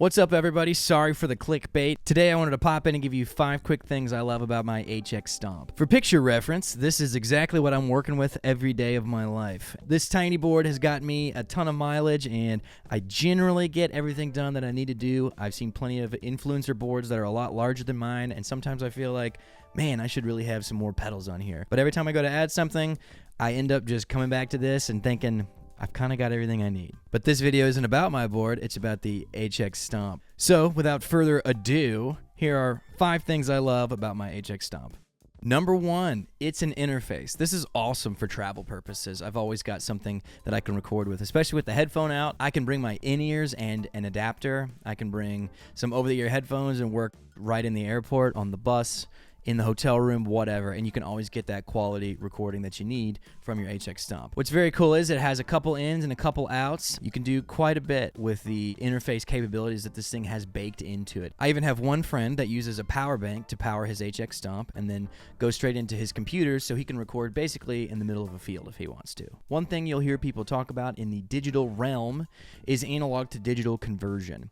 What's up, everybody? Sorry for the clickbait. Today I wanted to pop in and give you 5 quick things I love about my HX Stomp. For picture reference, this is exactly what I'm working with every day of my life. This tiny board has got me a ton of mileage, and I generally get everything done that I need to do. I've seen plenty of influencer boards that are a lot larger than mine, and sometimes I feel like, man, I should really have some more pedals on here. But every time I go to add something, I end up just coming back to this and thinking, I've kind of got everything I need. But this video isn't about my board, it's about the HX Stomp. So without further ado, here are 5 things I love about my HX Stomp. Number 1, it's an interface. This is awesome for travel purposes. I've always got something that I can record with, especially with the headphone out. I can bring my in-ears and an adapter. I can bring some over-the-ear headphones and work right in the airport, on the bus, in the hotel room, whatever, and you can always get that quality recording that you need from your HX Stomp. What's very cool is it has a couple ins and a couple outs. You can do quite a bit with the interface capabilities that this thing has baked into it. I even have one friend that uses a power bank to power his HX Stomp and then go straight into his computer so he can record basically in the middle of a field if he wants to. One thing you'll hear people talk about in the digital realm is analog to digital conversion.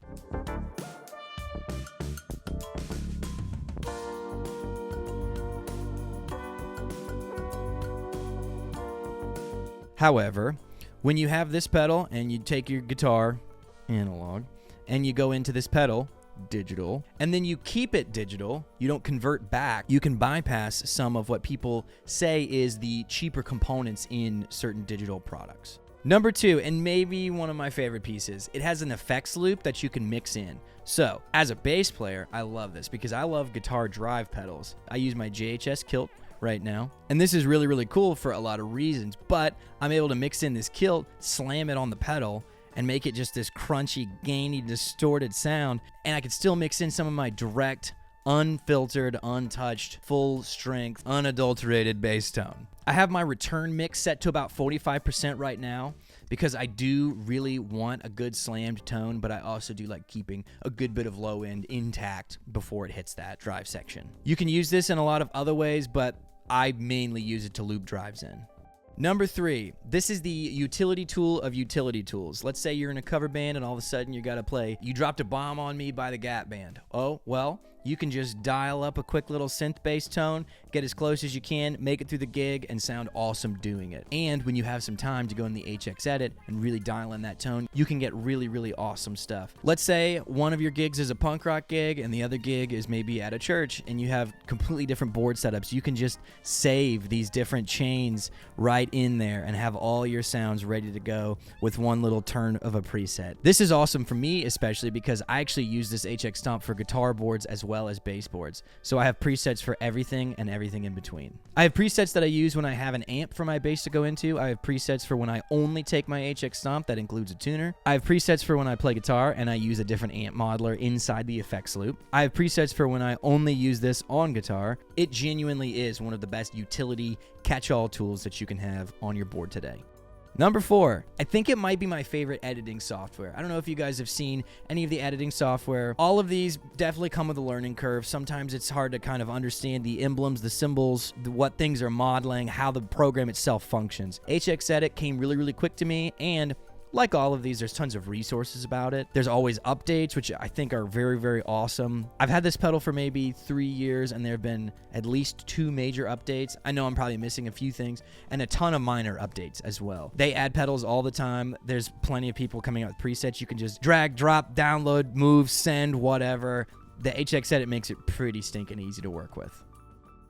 However, when you have this pedal and you take your guitar, analog, and you go into this pedal, digital, and then you keep it digital, you don't convert back, you can bypass some of what people say is the cheaper components in certain digital products. Number 2, and maybe one of my favorite pieces, it has an effects loop that you can mix in. So, as a bass player, I love this because I love guitar drive pedals. I use my JHS kilt right now, and this is really cool for a lot of reasons, but I'm able to mix in this kilt, slam it on the pedal, and make it just this crunchy, gainy, distorted sound, and I can still mix in some of my direct, unfiltered, untouched, full strength, unadulterated bass tone. I have my return mix set to about 45% right now because I do really want a good slammed tone, but I also do like keeping a good bit of low end intact before it hits that drive section. You can use this in a lot of other ways, but I mainly use it to loop drives in. Number 3, this is the utility tool of utility tools. Let's say you're in a cover band and all of a sudden you gotta play You Dropped a Bomb on Me by the Gap Band. Oh, well, you can just dial up a quick little synth bass tone, get as close as you can, make it through the gig, and sound awesome doing it. And when you have some time to go in the HX Edit and really dial in that tone, you can get really awesome stuff. Let's say one of your gigs is a punk rock gig and the other gig is maybe at a church and you have completely different board setups. You can just save these different chains right in there and have all your sounds ready to go with one little turn of a preset. This is awesome for me, especially because I actually use this HX Stomp for guitar boards as well as bass boards. So I have presets for everything and everything in between. I have presets that I use when I have an amp for my bass to go into. I have presets for when I only take my HX Stomp, that includes a tuner. I have presets for when I play guitar and I use a different amp modeler inside the effects loop. I have presets for when I only use this on guitar. It genuinely is one of the best utility catch-all tools that you can have on your board today. Number 4, I think it might be my favorite editing software. I don't know if you guys have seen any of the editing software. All of these definitely come with a learning curve. Sometimes it's hard to kind of understand the emblems, the symbols, what things are modeling, how the program itself functions. HX Edit came really quick to me, and like all of these, there's tons of resources about it. There's always updates, which I think are very awesome. I've had this pedal for maybe 3 years, and there have been at least 2 major updates. I know I'm probably missing a few things, and a ton of minor updates as well. They add pedals all the time. There's plenty of people coming out with presets. You can just drag, drop, download, move, send, whatever. The HX Edit makes it pretty stinking easy to work with.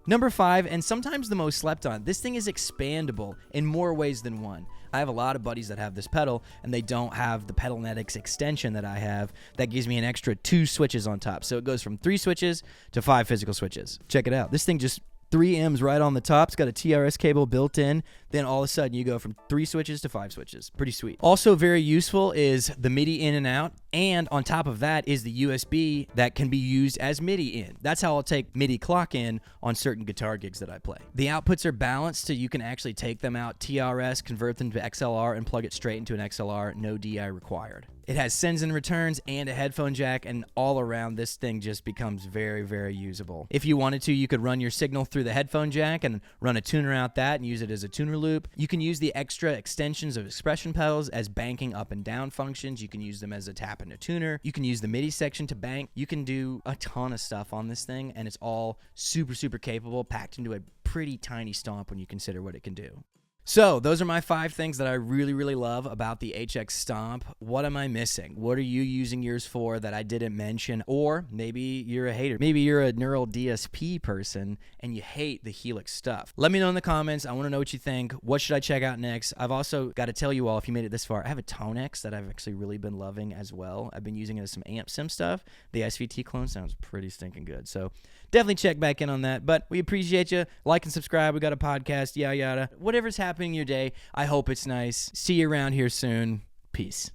Number 5, and sometimes the most slept on, this thing is expandable in more ways than one. I have a lot of buddies that have this pedal, and they don't have the Pedalnetics extension that I have that gives me an extra 2 switches on top. So it goes from 3 switches to 5 physical switches. Check it out. This thing just 3 M's right on the top. It's got a TRS cable built in. Then all of a sudden you go from 3 switches to 5 switches. Pretty sweet. Also very useful is the MIDI in and out. And on top of that is the USB that can be used as MIDI in. That's how I'll take MIDI clock in on certain guitar gigs that I play. The outputs are balanced so you can actually take them out TRS, convert them to XLR, and plug it straight into an XLR, no DI required. It has sends and returns and a headphone jack, and all around this thing just becomes very, very usable. If you wanted to, you could run your signal through the headphone jack and run a tuner out that and use it as a tuner loop. You can use the extra extensions of expression pedals as banking up and down functions. You can use them as a tap and a tuner. You can use the MIDI section to bank. You can do a ton of stuff on this thing, and it's all super, super capable, packed into a pretty tiny stomp when you consider what it can do. So those are my 5 things that I really, really love about the HX Stomp. What am I missing? What are you using yours for that I didn't mention? Or maybe you're a hater. Maybe you're a neural DSP person and you hate the Helix stuff. Let me know in the comments. I want to know what you think. What should I check out next? I've also got to tell you all, if you made it this far, I have a Tonex that I've actually really been loving as well. I've been using it as some amp sim stuff. The SVT clone sounds pretty stinking good. So definitely check back in on that. But we appreciate you. Like and subscribe. We got a podcast, yada, yada. Whatever's happening in your day, I hope it's nice. See you around here soon. Peace.